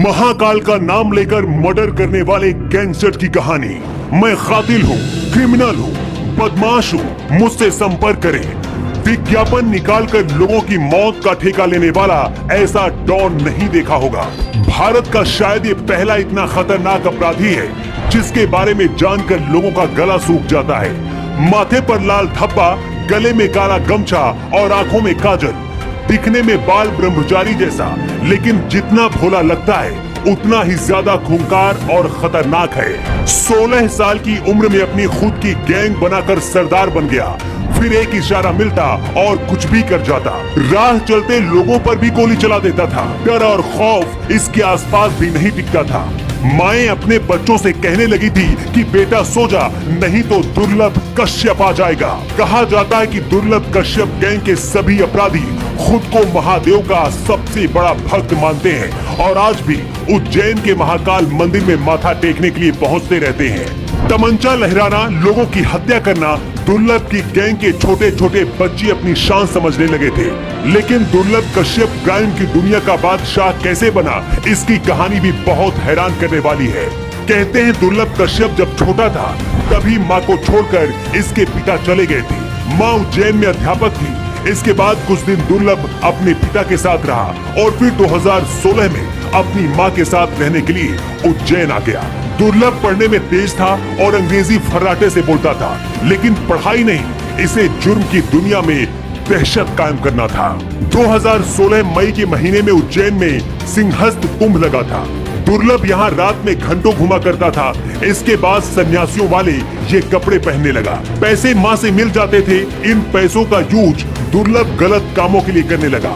महाकाल का नाम लेकर मर्डर करने वाले गैंगस्टर की कहानी। मैं कातिल हूँ, क्रिमिनल हूँ, बदमाश हूँ, मुझसे संपर्क करें। विज्ञापन निकालकर लोगों की मौत का ठेका लेने वाला ऐसा डॉन नहीं देखा होगा। भारत का शायद ये पहला इतना खतरनाक अपराधी है जिसके बारे में जानकर लोगों का गला सूख जाता है। माथे पर लाल धब्बा, गले में काला गमछा और आंखों में काजल, दिखने में बाल ब्रह्मचारी जैसा, लेकिन जितना भोला लगता है उतना ही ज्यादा खूंखार और खतरनाक है। 16 साल की उम्र में अपनी खुद की गैंग बनाकर सरदार बन गया, फिर एक इशारा मिलता और कुछ भी कर जाता। राह चलते लोगों पर भी गोली चला देता था। डर और खौफ इसके आसपास भी नहीं टिकता था। माएं अपने बच्चों से कहने लगी थी कि बेटा सो जा, नहीं तो दुर्लभ कश्यप आ जाएगा। कहा जाता है कि दुर्लभ कश्यप गैंग के सभी अपराधी खुद को महादेव का सबसे बड़ा भक्त मानते हैं और आज भी उज्जैन के महाकाल मंदिर में माथा टेकने के लिए पहुंचते रहते हैं। तमंचा लहराना, लोगों की हत्या करना दुर्लभ की गैंग के छोटे छोटे बच्चे अपनी शान समझने लगे थे। लेकिन दुर्लभ कश्यप क्राइम की दुनिया का बादशाह कैसे बना, इसकी कहानी भी बहुत हैरान करने वाली है। कहते हैं दुर्लभ कश्यप जब छोटा था तभी माँ को छोड़कर इसके पिता चले गए थे। माँ उज्जैन में अध्यापक थी। इसके बाद कुछ दिन दुर्लभ अपने पिता के साथ रहा और फिर 2016 में अपनी माँ के साथ रहने के लिए उज्जैन आ गया। दुर्लभ पढ़ने में तेज था और अंग्रेजी फर्राटे से बोलता था, लेकिन पढ़ाई नहीं, इसे जुर्म की दुनिया में दहशत कायम करना था। 2016 मई के महीने में उज्जैन में सिंहस्थ कुंभ लगा था। दुर्लभ यहाँ रात में घंटों घुमा करता था। इसके बाद सन्यासियों वाले ये कपड़े पहनने लगा। पैसे माँ से मिल जाते थे। इन पैसों का यूज दुर्लभ गलत कामों के लिए करने लगा।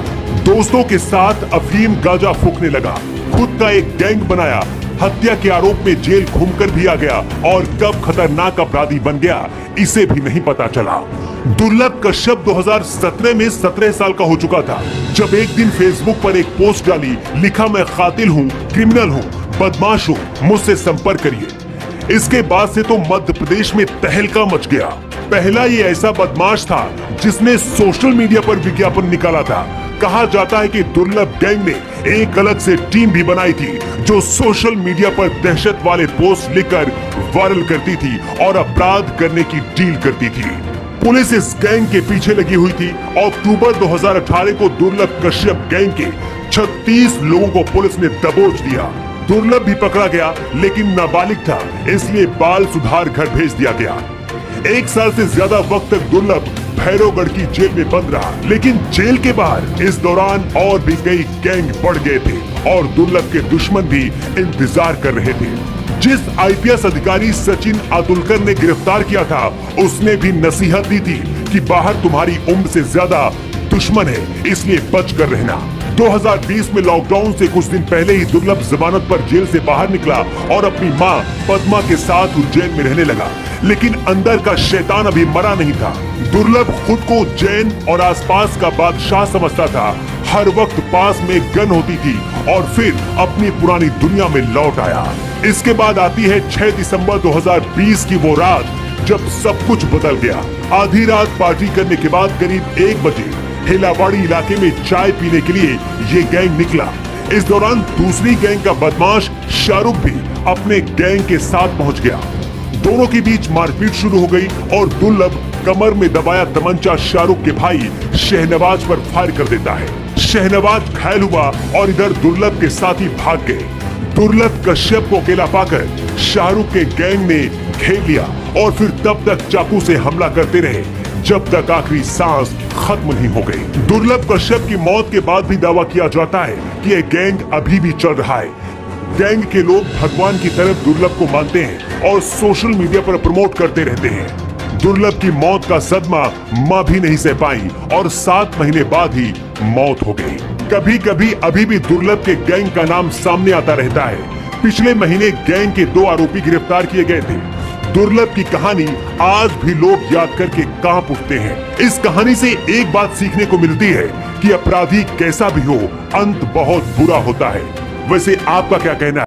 दोस्तों के साथ अफीम गांजा फूकने लगा। खुद का एक गैंग बनाया। हत्या के आरोप में जेल घूमकर भी आ गया और कब खतरनाक अपराधी बन गया इसे भी नहीं पता चला। दुर्लभ कश्यप 2017 में 17 साल का हो चुका था जब एक दिन फेसबुक पर एक पोस्ट डाली, लिखा मैं कातिल हूँ, क्रिमिनल हूँ, बदमाश हूँ, मुझसे संपर्क करिए। इसके बाद से तो मध्य प्रदेश में तहलका मच गया। पहला ये ऐसा बदमाश था जिसने सोशल मीडिया पर विज्ञापन निकाला था। कहा जाता है कि दुर्लभ गैंग ने एक अलग से टीम भी बनाई थी जो सोशल मीडिया पर दहशत वाले पोस्ट लिखकर वायरल करती थी और अपराध करने की डील करती थी। पुलिस इस गैंग के पीछे लगी हुई थी। अक्टूबर 2018 को दुर्लभ कश्यप गैंग के 36 लोगों को पुलिस ने दबोच दिया। दुर्लभ भी पकड़ा गया, लेकिन नाबालिग था, इसलिए बाल सुधार घर भेज दिया गया। 1 साल से ज्यादा वक्त तक दुर्लभ भैरवगढ़ की जेल में बंद रहा, लेकिन जेल के बाहर इस दौरान और भी कई गैंग बढ़ गए थे और दुर्लभ के दुश्मन भी इंतजार कर रहे थे। जिस आईपीएस अधिकारी सचिन अतुलकर ने गिरफ्तार किया था, उसने भी नसीहत दी थी कि बाहर तुम्हारी उम्र से ज्यादा दुश्मन है, इसलिए बच कर रहना। 2020 में लॉकडाउन से कुछ दिन पहले ही दुर्लभ जमानत पर जेल से बाहर निकला और अपनी मां पद्मा के साथ उज्जैन में रहने लगा। लेकिन अंदर का शैतान अभी मरा नहीं था। दुर्लभ खुद को उज्जैन और आसपास का बादशाह समझता था। हर वक्त पास में गन होती थी और फिर अपनी पुरानी दुनिया में लौट आया। इसके बाद आती है 6 दिसंबर 2020 की वो रात जब सब कुछ बदल गया। आधी रात पार्टी करने के बाद करीब 1 बजे हेलावाड़ी इलाके में चाय पीने के लिए ये गैंग निकला। इस दौरान दूसरी गैंग का बदमाश शाहरुख भी अपने गैंग के साथ पहुंच गया। दोनों के बीच मारपीट शुरू हो गई और दुर्लभ कमर में दबाया तमंचा शाहरुख के भाई शहनवाज पर फायर कर देता है। शहनवाज घायल हुआ और इधर दुर्लभ के साथी भाग गए। दुर्लभ कश्यप को अकेला पाकर शाहरुख के गैंग ने घेर लिया और फिर तब तक चाकू से हमला करते रहे जब तक आखिरी सांस खत्म नहीं हो गई। दुर्लभ कश्यप की मौत के बाद भी दावा किया जाता है कि यह गैंग अभी भी चल रहा है। गैंग के लोग भगवान की तरफ दुर्लभ को मानते हैं और सोशल मीडिया पर प्रमोट करते रहते हैं। दुर्लभ की मौत का सदमा मां भी नहीं सह पाई और 7 महीने बाद ही मौत हो गई। कभी कभी अभी भी दुर्लभ के गैंग का नाम सामने आता रहता है। पिछले महीने गैंग के 2 आरोपी गिरफ्तार किए गए थे। दुर्लभ की कहानी आज भी लोग याद करके कांप उठते हैं। इस कहानी से एक बात सीखने को मिलती है कि अपराधी कैसा भी हो, अंत बहुत बुरा होता है। वैसे आपका क्या कहना है?